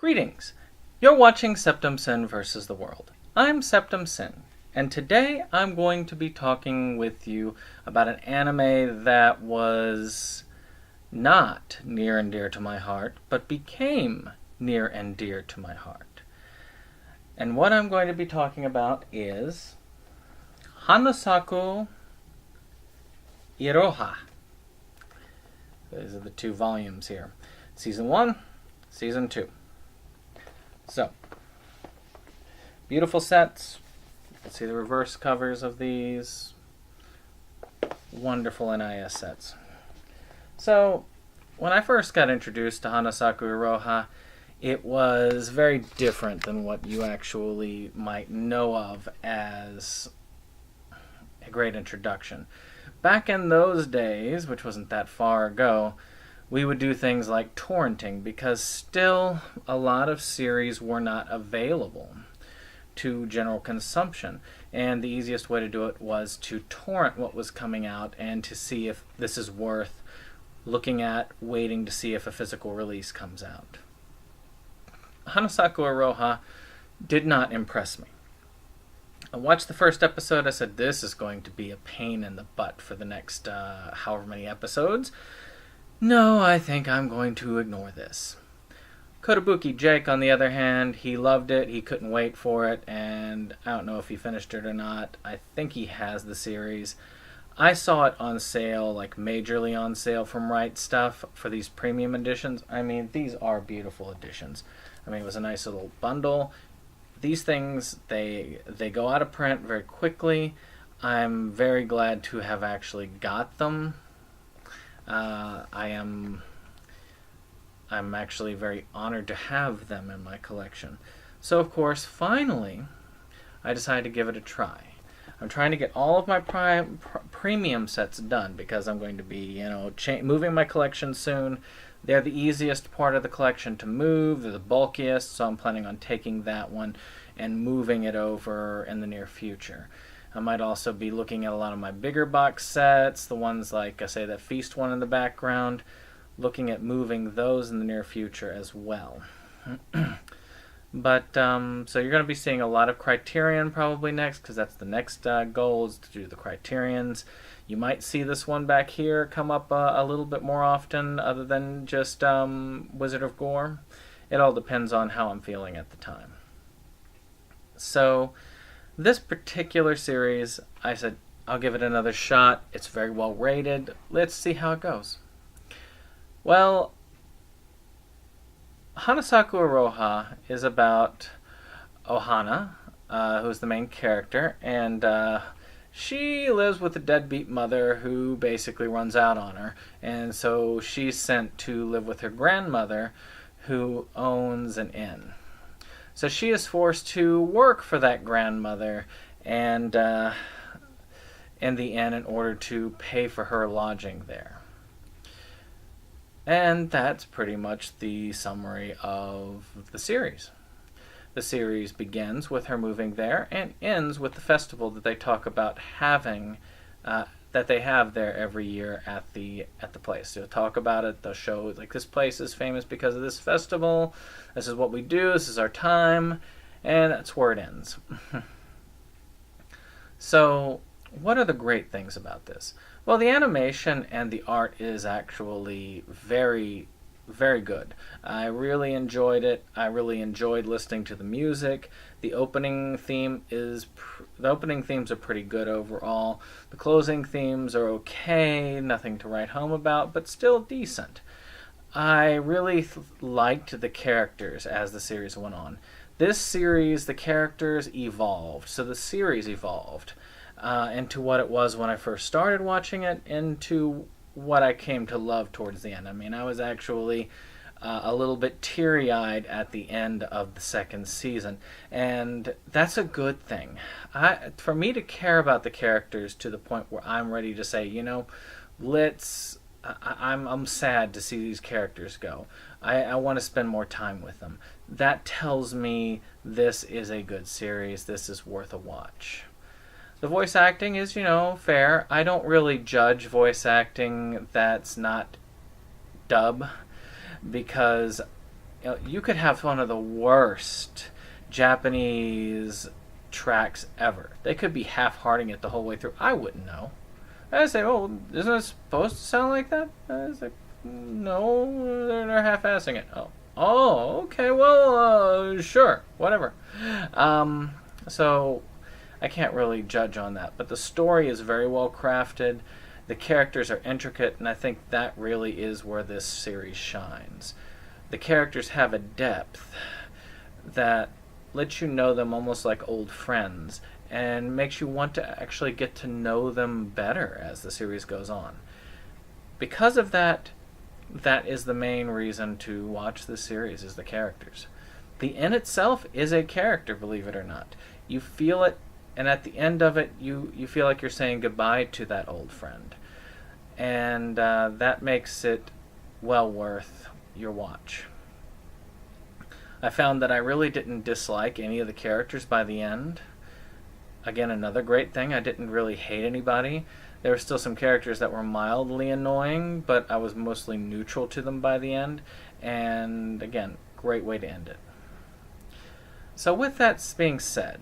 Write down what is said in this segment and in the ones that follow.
Greetings! You're watching Septum Sin vs. the World. I'm Septum Sin, and today I'm going to be talking with you about an anime that was not near and dear to my heart, but became near and dear to my heart. And what I'm going to be talking about is Hana Saku Iroha. These are the two volumes here. Season 1, Season 2. So, beautiful sets. Let's see the reverse covers of these. Wonderful NIS sets. So, when I first got introduced to Hana Saku Iroha, it was very different than what you actually might know of as a great introduction. Back in those days, which wasn't that far ago, we would do things like torrenting because still a lot of series were not available to general consumption. And the easiest way to do it was to torrent what was coming out and to see if this is worth looking at, waiting to see if a physical release comes out. Hana Saku Iroha did not impress me. I watched the first episode. I said, this is going to be a pain in the butt for the next however many episodes. No, I think I'm going to ignore this. Kotobuki Jake, on the other hand, he loved it. He couldn't wait for it, and I don't know if he finished it or not. I think he has the series. I saw it on sale, like majorly on sale from Right Stuff for these premium editions. I mean, these are beautiful editions. I mean, it was a nice little bundle. These things, they go out of print very quickly. I'm very glad to have actually got them. I'm actually very honored to have them in my collection. So, of course, finally, I decided to give it a try. I'm trying to get all of my premium sets done because I'm going to be, moving my collection soon. They're the easiest part of the collection to move. They're the bulkiest, so I'm planning on taking that one and moving it over in the near future. I might also be looking at a lot of my bigger box sets, the ones like, I say, that Feast one in the background, looking at moving those in the near future as well. But, so you're going to be seeing a lot of Criterion probably next, because that's the next goal, is to do the Criterions. You might see this one back here come up a little bit more often, other than just Wizard of Gore. It all depends on how I'm feeling at the time. So, this particular series, I said, I'll give it another shot. It's very well rated. Let's see how it goes. Well, Hana Saku Iroha is about Ohana, who's the main character, and she lives with a deadbeat mother who basically runs out on her, and so she's sent to live with her grandmother, who owns an inn. So she is forced to work for that grandmother and in the inn in order to pay for her lodging there. And that's pretty much the summary of the series. The series begins with her moving there and ends with the festival that they talk about having, that they have there every year at the place. They'll talk about it. They'll show, like, this place is famous because of this festival. This is what we do. This is our time. And that's where it ends. So, what are the great things about this? Well, the animation and the art is actually very, very good. I really enjoyed it. I really enjoyed listening to the music. The opening themes are pretty good overall. The closing themes are okay, nothing to write home about, but still decent. I really liked the characters as the series went on. This series, the characters evolved, so the series evolved into what it was when I first started watching it, into what I came to love towards the end. I mean, I was actually a little bit teary-eyed at the end of the second season, and that's a good thing. For me to care about the characters to the point where I'm ready to say, I'm sad to see these characters go. I want to spend more time with them. That tells me this is a good series. This is worth a watch. The voice acting is, fair. I don't really judge voice acting that's not dub, because you could have one of the worst Japanese tracks ever. They could be half-hearting it the whole way through. I wouldn't know. I say, oh, isn't it supposed to sound like that? I was like, no, they're half-assing it. Oh, okay, well, sure, whatever. So I can't really judge on that. But the story is very well crafted. The characters are intricate, and I think that really is where this series shines. The characters have a depth that lets you know them almost like old friends and makes you want to actually get to know them better as the series goes on. Because of that, that is the main reason to watch this series, is the characters. The end itself is a character, believe it or not. You feel it, and at the end of it, you feel like you're saying goodbye to that old friend. And that makes it well worth your watch. I found that I really didn't dislike any of the characters by the end. Again, another great thing, I didn't really hate anybody. There were still some characters that were mildly annoying, but I was mostly neutral to them by the end. And again, great way to end it. So with that being said,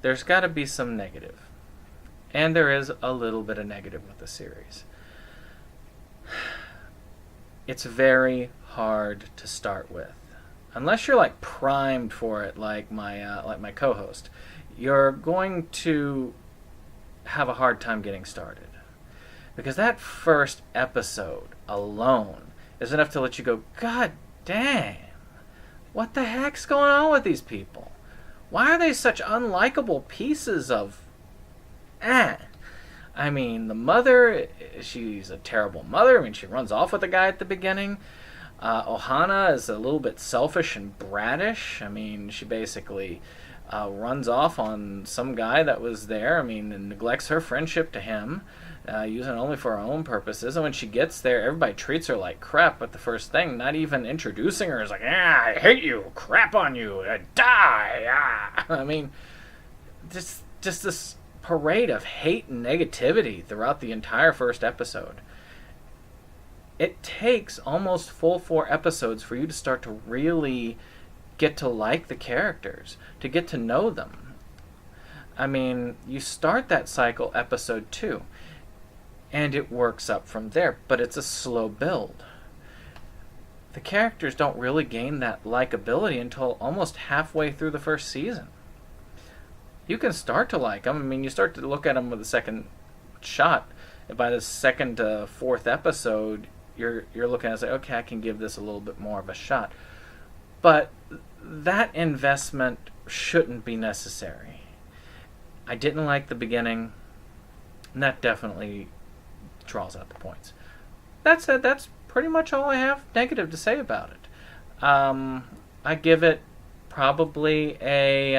there's got to be some negative. And there is a little bit of negative with the series. It's very hard to start with. Unless you're like primed for it, like my co-host, you're going to have a hard time getting started. Because that first episode alone is enough to let you go, God dang, what the heck's going on with these people? Why are they such unlikable pieces of I mean, the mother, she's a terrible mother. I mean, she runs off with the guy at the beginning. Ohana is a little bit selfish and brattish. I mean, she basically runs off on some guy that was there. I mean, and neglects her friendship to him, using it only for her own purposes. And when she gets there, everybody treats her like crap at the first thing. Not even introducing her is like, I hate you, crap on you, die. I mean, just this parade of hate and negativity throughout the entire first episode. It takes almost full 4 episodes for you to start to really get to like the characters, to get to know them. I mean, you start that cycle episode 2, and it works up from there, but it's a slow build. The characters don't really gain that likability until almost halfway through the first season. You can start to like them. I mean, you start to look at them with a second shot. By the second to 4th episode, you're looking at it and say, okay, I can give this a little bit more of a shot. But that investment shouldn't be necessary. I didn't like the beginning, and that definitely draws out the points. That said, that's pretty much all I have negative to say about it. I give it probably a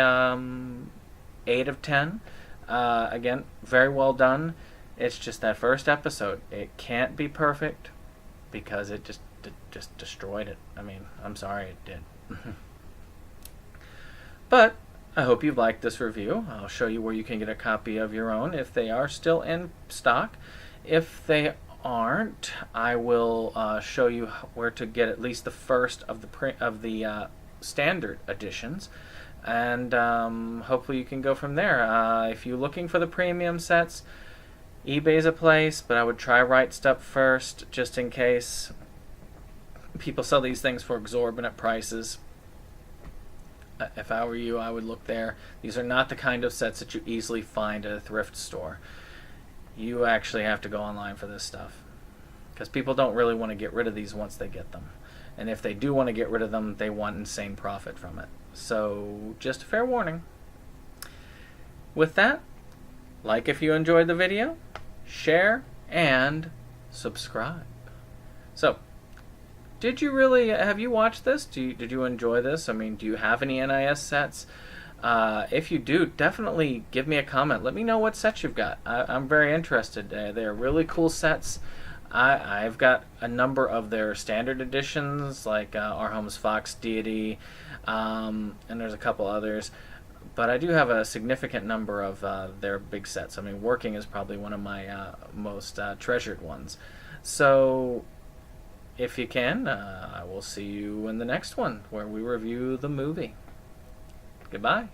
8 of 10. Again, very well done. It's just that first episode. It can't be perfect because it just destroyed it. I mean, I'm sorry it did. But I hope you've liked this review. I'll show you where you can get a copy of your own if they are still in stock. If they aren't, I will show you where to get at least the first of the standard editions. And hopefully you can go from there. If you're looking for the premium sets, eBay's a place, but I would try Right Step first, just in case. People sell these things for exorbitant prices. If I were you, I would look there. These are not the kind of sets that you easily find at a thrift store. You actually have to go online for this stuff, because people don't really want to get rid of these once they get them. And if they do want to get rid of them, they want insane profit from it. So, just a fair warning. With that, like if you enjoyed the video, share, and subscribe. So, have you watched this? Did you enjoy this? I mean, do you have any NIS sets? If you do, definitely give me a comment. Let me know what sets you've got. I'm very interested. They're really cool sets. I've got a number of their standard editions, like Our Home's Fox Deity, and there's a couple others. But I do have a significant number of their big sets. I mean, Working is probably one of my most treasured ones. So if you can, I will see you in the next one where we review the movie. Goodbye.